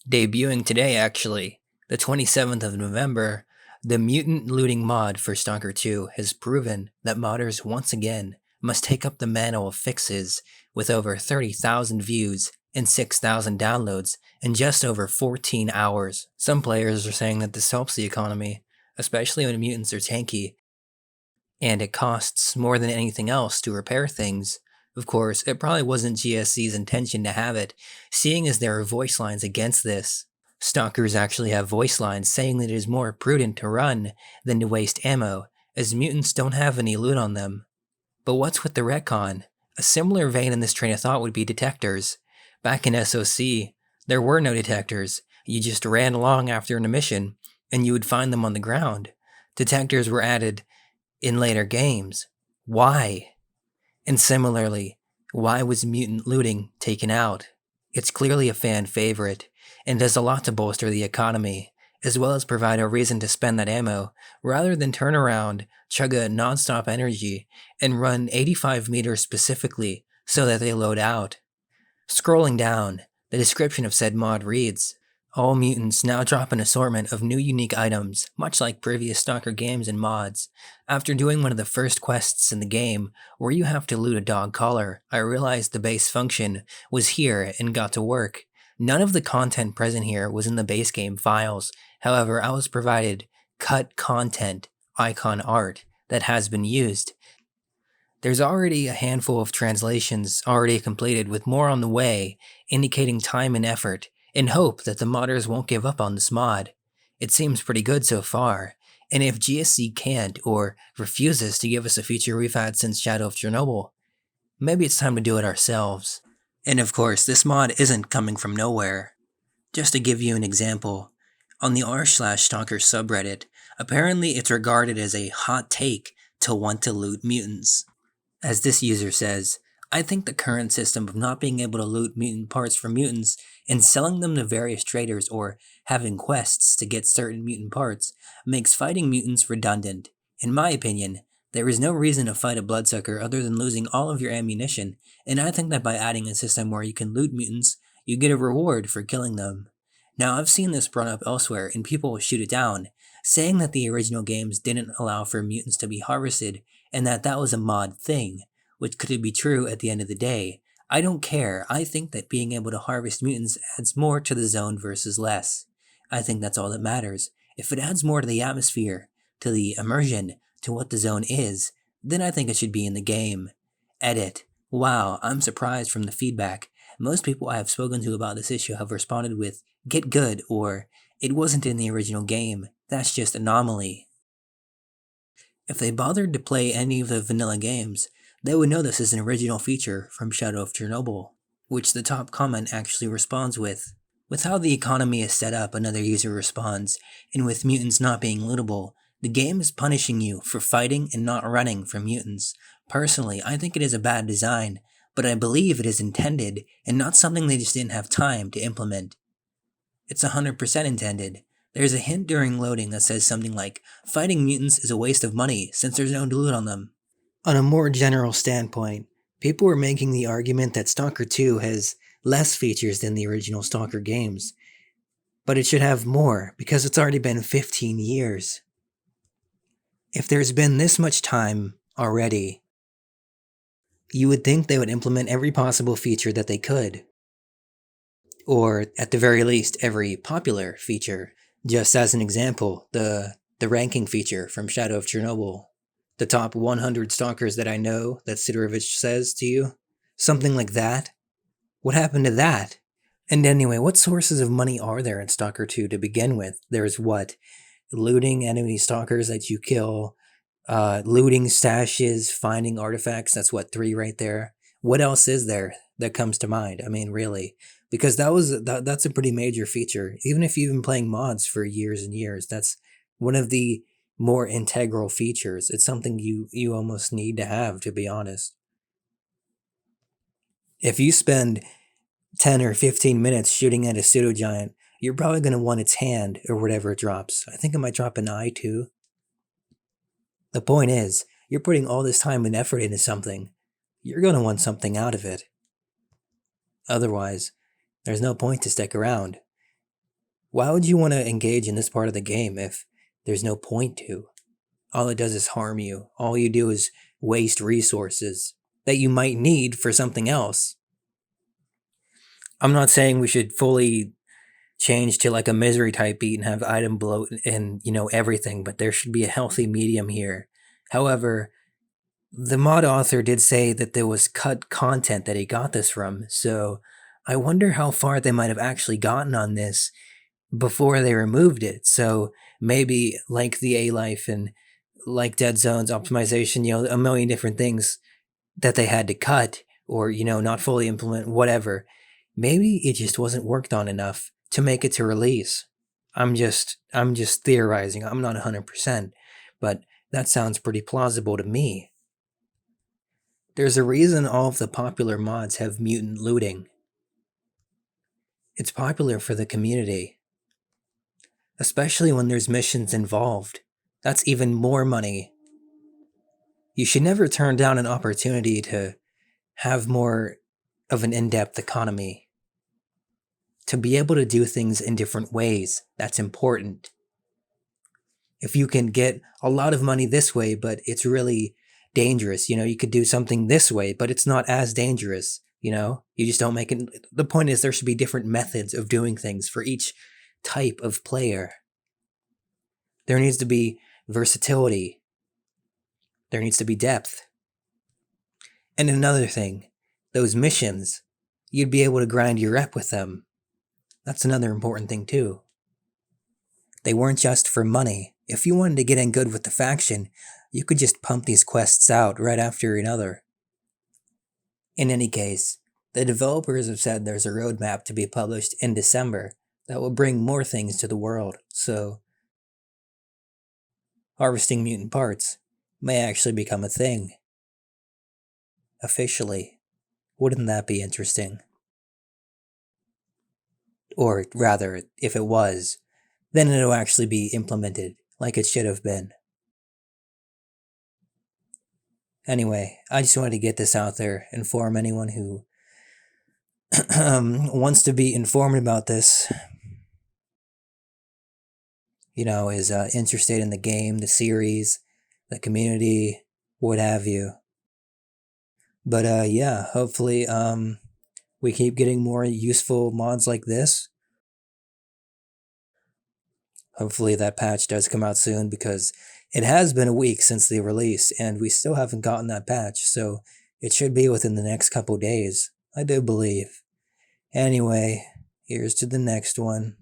Debuting today, actually, the 27th of November, the Mutant looting mod for Stalker 2 has proven that modders once again must take up the mantle of fixes with over 30,000 views and 6,000 downloads in just over 14 hours. Some players are saying that this helps the economy, especially when mutants are tanky, and it costs more than anything else to repair things. Of course, it probably wasn't GSC's intention to have it, seeing as there are voice lines against this. Stalkers actually have voice lines saying that it is more prudent to run than to waste ammo, as mutants don't have any loot on them. But what's with the retcon? A similar vein in this train of thought would be detectors. Back in SOC, there were no detectors. You just ran along after an mission, and you would find them on the ground. Detectors were added in later games. Why? And similarly, why was mutant looting taken out? It's clearly a fan favorite, and does a lot to bolster the economy, as well as provide a reason to spend that ammo, rather than turn around, chug a non-stop energy, and run 85 meters specifically so that they load out. Scrolling down, the description of said mod reads, "All mutants now drop an assortment of new unique items, much like previous Stalker games and mods. After doing one of the first quests in the game, where you have to loot a dog collar, I realized the base function was here and got to work. None of the content present here was in the base game files, however I was provided cut content icon art that has been used. There's already a handful of translations already completed with more on the way, indicating time and effort, and hope that the modders won't give up on this mod. It seems pretty good so far, and if GSC can't or refuses to give us a feature we've had since Shadow of Chernobyl, maybe it's time to do it ourselves." And of course, this mod isn't coming from nowhere. Just to give you an example, on the r/stalker subreddit, apparently it's regarded as a hot take to want to loot mutants. As this user says, "I think the current system of not being able to loot mutant parts from mutants and selling them to various traders or having quests to get certain mutant parts makes fighting mutants redundant. In my opinion, there is no reason to fight a bloodsucker other than losing all of your ammunition, and I think that by adding a system where you can loot mutants, you get a reward for killing them." Now, I've seen this brought up elsewhere, and people will shoot it down, saying that the original games didn't allow for mutants to be harvested, and that was a mod thing, which could be true at the end of the day. I don't care. I think that being able to harvest mutants adds more to the zone versus less. I think that's all that matters. If it adds more to the atmosphere, to the immersion, to what the zone is, then I think it should be in the game. Edit. Wow, I'm surprised from the feedback. Most people I have spoken to about this issue have responded with, "Get good," or "It wasn't in the original game. That's just anomaly." If they bothered to play any of the vanilla games, they would know this is an original feature from Shadow of Chernobyl, which the top comment actually responds with. "With how the economy is set up," another user responds, "and with mutants not being lootable, the game is punishing you for fighting and not running from mutants. Personally, I think it is a bad design, but I believe it is intended and not something they just didn't have time to implement. It's 100% intended. There's a hint during loading that says something like, 'Fighting mutants is a waste of money since there's no loot on them.'" On a more general standpoint, people were making the argument that Stalker 2 has less features than the original Stalker games, but it should have more because it's already been 15 years. If there's been this much time already, you would think they would implement every possible feature that they could. Or, at the very least, every popular feature. Just as an example, the ranking feature from Shadow of Chernobyl. The top 100 stalkers that I know that Sidorovich says to you. Something like that. What happened to that? And anyway, what sources of money are there in Stalker 2 to begin with? There's what? Looting enemy stalkers that you kill, looting stashes, finding artifacts, that's what, 3 right there. What else is there that comes to mind? I mean, really. Because that's a pretty major feature. Even if you've been playing mods for years and years, that's one of the more integral features. It's something you almost need to have, to be honest. If you spend 10 or 15 minutes shooting at a pseudo-giant, you're probably going to want its hand or whatever it drops. I think it might drop an eye too. The point is, you're putting all this time and effort into something. You're going to want something out of it. Otherwise, there's no point to stick around. Why would you want to engage in this part of the game if there's no point to? All it does is harm you. All you do is waste resources that you might need for something else. I'm not saying we should fully change to like a misery type beat and have item bloat and everything, but there should be a healthy medium here. However, the mod author did say that there was cut content that he got this from, so I wonder how far they might have actually gotten on this before they removed it. So maybe like the A life and like Dead Zones optimization, a million different things that they had to cut or not fully implement, whatever. Maybe it just wasn't worked on enough to make it to release. I'm just theorizing. I'm not 100%, but that sounds pretty plausible to me. There's a reason all of the popular mods have mutant looting. It's popular for the community, especially when there's missions involved. That's even more money. You should never turn down an opportunity to have more of an in depth economy. To be able to do things in different ways, that's important. If you can get a lot of money this way, but it's really dangerous, you could do something this way, but it's not as dangerous, you just don't make it. The point is, there should be different methods of doing things for each type of player. There needs to be versatility, there needs to be depth. And another thing, those missions, you'd be able to grind your rep with them. That's another important thing too. They weren't just for money. If you wanted to get in good with the faction, you could just pump these quests out right after another. In any case, the developers have said there's a roadmap to be published in December that will bring more things to the world, so harvesting mutant parts may actually become a thing. Officially. Wouldn't that be interesting? Or rather, if it was, then it'll actually be implemented like it should have been. Anyway, I just wanted to get this out there, inform anyone who wants to be informed about this, is interested in the game, the series, the community, what have you. But yeah, hopefully we keep getting more useful mods like this. Hopefully that patch does come out soon, because it has been a week since the release and we still haven't gotten that patch, so it should be within the next couple days, I do believe. Anyway, here's to the next one.